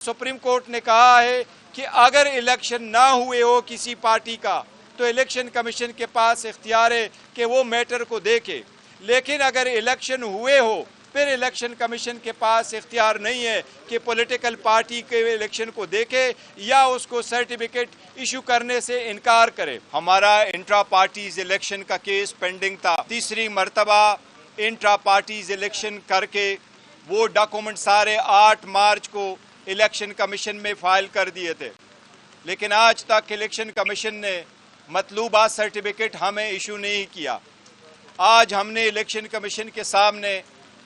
Supreme court ने कहा है कि अगर इलेक्शन ना हुए हो किसी पार्टी का तो इलेक्शन कमीशन के पास इख्तियार है कि वो मैटर को देखे, लेकिन अगर इलेक्शन हुए हो फिर इलेक्शन कमीशन के पास इख्तियार नहीं है कि पॉलिटिकल पार्टी के इलेक्शन को देखे या उसको सर्टिफिकेट इशू करने से इनकार करे। हमारा इंट्रा पार्टीज इलेक्शन का केस पेंडिंग था। तीसरी मर्तबा इंट्रा पार्टीज इलेक्शन करके वो डॉक्यूमेंट सारे 8 मार्च को इलेक्शन कमीशन में फाइल कर दिए थे, लेकिन आज तक इलेक्शन कमीशन ने मतलूबा सर्टिफिकेट हमें इशू नहीं किया। आज हमने इलेक्शन कमीशन के सामने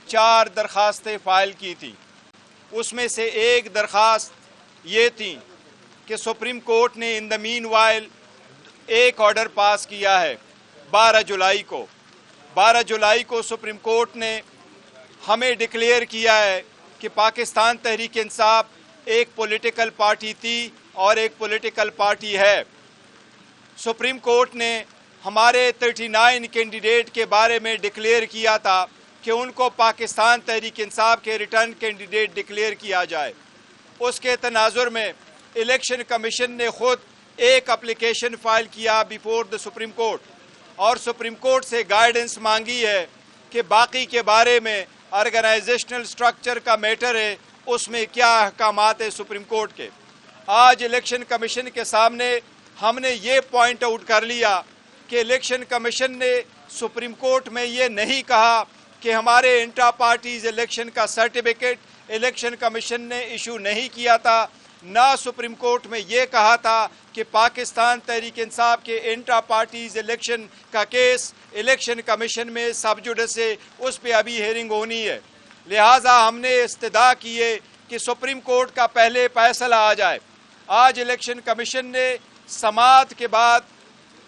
4 दरखास्तें फाइल की थी। उसमें से एक दरखास्त ये थी कि सुप्रीम कोर्ट ने इन द मीन वाइल एक ऑर्डर पास किया है 12 जुलाई को सुप्रीम कोर्ट ने हमें डिक्लेयर किया है कि पाकिस्तान तहरीक इंसाफ एक पॉलिटिकल पार्टी थी और एक पॉलिटिकल पार्टी है। सुप्रीम कोर्ट ने हमारे 39 कैंडिडेट के बारे में डिक्लेयर किया था कि उनको पाकिस्तान तहरीक इंसाफ के रिटर्न कैंडिडेट डिक्लेयर किया जाए। उसके तनाजुर में इलेक्शन कमीशन ने खुद एक एप्लीकेशन फाइल किया बिफोर द सुप्रीम कोर्ट और सुप्रीम कोर्ट से गाइडेंस मांगी है कि बाकी के बारे में ऑर्गेनाइजेशनल स्ट्रक्चर का मैटर है, उसमें क्या अहकामात है सुप्रीम कोर्ट के। आज इलेक्शन कमीशन के सामने हमने ये पॉइंट आउट कर लिया कि इलेक्शन कमीशन ने सुप्रीम कोर्ट में ये नहीं कहा कि हमारे इंट्रा पार्टीज इलेक्शन का सर्टिफिकेट इलेक्शन कमीशन ने इशू नहीं किया था, ना सुप्रीम कोर्ट में ये कहा था कि पाकिस्तान तहरीक इंसाफ के इंट्रा पार्टीज इलेक्शन का केस इलेक्शन कमीशन में सब जुडिस है, उस पर अभी हेयरिंग होनी है। लिहाजा हमने इस्तदा की है कि सुप्रीम कोर्ट का पहले फैसला आ जाए। आज इलेक्शन कमीशन ने समाअत के बाद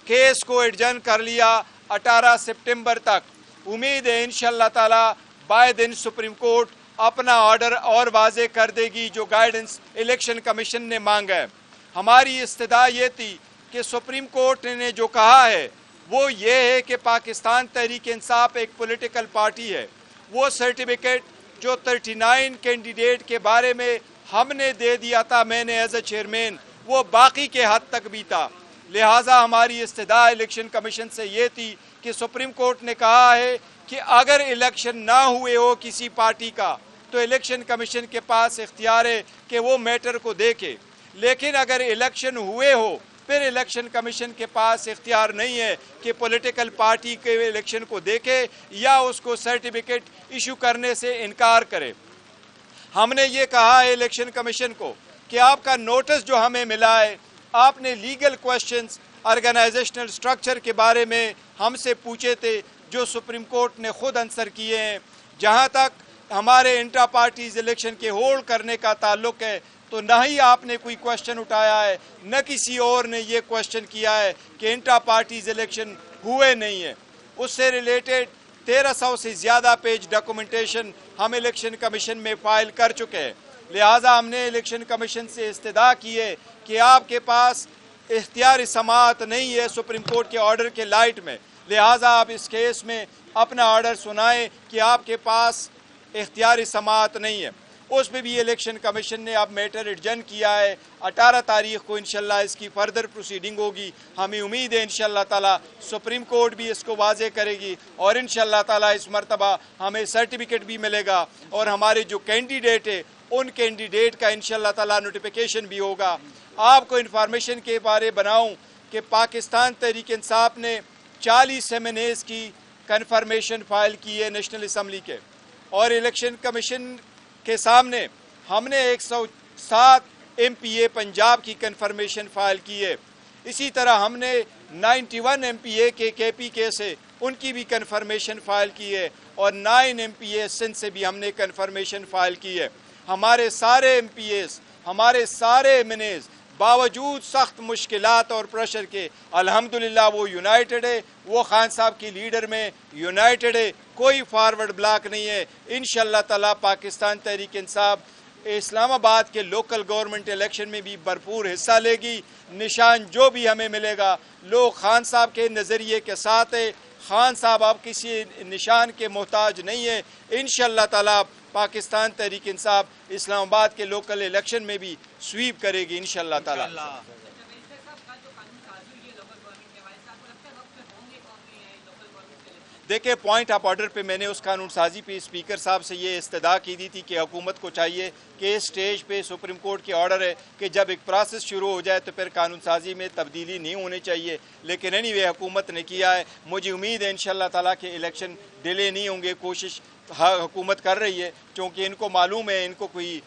केस को एडजर्न कर लिया 18 सितंबर तक। उम्मीद है इंशाअल्लाह ताला बाय दिन सुप्रीम कोर्ट अपना ऑर्डर और वाजे कर देगी जो गाइडेंस इलेक्शन कमीशन ने मांगा है। हमारी इस्तदा ये थी कि सुप्रीम कोर्ट ने जो कहा है वो ये है कि पाकिस्तान तहरीक इंसाफ एक पॉलिटिकल पार्टी है। वो सर्टिफिकेट जो 39 कैंडिडेट के बारे में हमने दे दिया था, मैंने एज ए चेयरमैन, वो बाकी के हद तक भी था। लिहाजा हमारी इस्तदा इलेक्शन कमीशन से ये थी कि सुप्रीम कोर्ट ने कहा है कि अगर इलेक्शन ना हुए हो किसी पार्टी का तो इलेक्शन कमीशन के पास इख्तियार है कि वो मैटर को देखे, लेकिन अगर इलेक्शन हुए हो फिर इलेक्शन कमीशन के पास इख्तियार नहीं है कि पॉलिटिकल पार्टी के इलेक्शन को देखे या उसको सर्टिफिकेट इशू करने से इनकार करे। हमने ये कहा है इलेक्शन कमीशन को कि आपका नोटिस जो हमें मिला है, आपने लीगल क्वेश्चंस ऑर्गेनाइजेशनल स्ट्रक्चर के बारे में हमसे पूछे थे जो सुप्रीम कोर्ट ने खुद आंसर किए हैं। जहां तक हमारे इंट्रा पार्टीज इलेक्शन के होल्ड करने का ताल्लुक है तो न ही आपने कोई क्वेश्चन उठाया है, न किसी और ने ये क्वेश्चन किया है कि इंट्रा पार्टीज इलेक्शन हुए नहीं है। उससे रिलेटेड 1300 से ज़्यादा पेज डॉक्यूमेंटेशन हम इलेक्शन कमीशन में फाइल कर चुके हैं। लिहाजा हमने इलेक्शन कमीशन से इस्तदा की है कि आपके पास इख्तियारी समाअत नहीं है सुप्रीम कोर्ट के ऑर्डर के लाइट में, लिहाजा आप इस केस में अपना ऑर्डर सुनाएं कि आपके पास इख्तियारी समाअत नहीं है। उस पर भी इलेक्शन कमीशन ने अब मैटर एडजर्न किया है। 18 तारीख को इंशाल्लाह इसकी फर्दर प्रोसीडिंग होगी। हमें उम्मीद है इंशाल्लाह ताला सुप्रीम कोर्ट भी इसको वाजे करेगी और इंशाल्लाह ताला इस मरतबा हमें सर्टिफिकेट भी मिलेगा और हमारे जो कैंडिडेट है उन कैंडिडेट का इंशाल्लाह ताला नोटिफिकेशन भी होगा। आपको इन्फॉर्मेशन के बारे बनाऊं कि पाकिस्तान तहरीक इंसाफ ने 40 MNAs की कन्फर्मेशन फाइल की है नेशनल असम्बली के, और इलेक्शन कमीशन के सामने हमने 107 MPA पंजाब की कन्फर्मेशन फाइल की है। इसी तरह हमने 91 MPA के KPK से उनकी भी कन्फर्मेशन फाइल की है और 9 MPA सिंध से भी हमने कन्फर्मेशन फाइल की है। हमारे सारे MPAs, हमारे सारे MNAs बावजूद सख्त मुश्किलात और प्रेशर के अल्हम्दुलिल्लाह वो यूनाइटेड है, वो खान साहब की लीडर में यूनाइटेड है, कोई फॉरवर्ड ब्लॉक नहीं है। इंशाअल्लाह ताला पाकिस्तान तहरीक इंसाफ इस्लामाबाद के लोकल गवर्नमेंट इलेक्शन में भी भरपूर हिस्सा लेगी। निशान जो भी हमें मिलेगा लोग खान साहब के नज़रिए के साथ है, خان صاحب آپ کسی نشان کے محتاج نہیں ہے. انشاءاللہ تعالی پاکستان تحریک انصاف اسلام آباد کے لوکل الیکشن میں بھی سویپ کرے گی انشاءاللہ تعالی. دیکھیں پوائنٹ آف آرڈر پہ میں نے اس قانون سازی پہ اسپیکر صاحب سے یہ استدعا کی دی تھی کہ حکومت کو چاہیے کہ اس سٹیج پہ سپریم کورٹ کے آرڈر ہے کہ جب ایک پروسیس شروع ہو جائے تو پھر قانون سازی میں تبدیلی نہیں ہونی چاہیے. لیکن اینی وے حکومت نے کیا ہے. مجھے امید ہے انشاءاللہ تعالیٰ کہ الیکشن ڈیلے نہیں ہوں گے. کوشش حکومت کر رہی ہے چونکہ ان کو معلوم ہے ان کو کوئی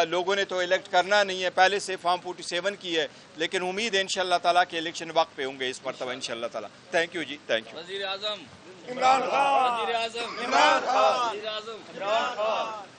لوگوں نے تو الیکٹ کرنا نہیں ہے, پہلے سے فارم 47 کی ہے. لیکن امید ہے انشاءاللہ تعالیٰ کہ الیکشن وقت پہ ہوں گے اس مرتبہ انشاءاللہ تعالیٰ. Thank you ji, thank you. وزیر اعظم عمران خان.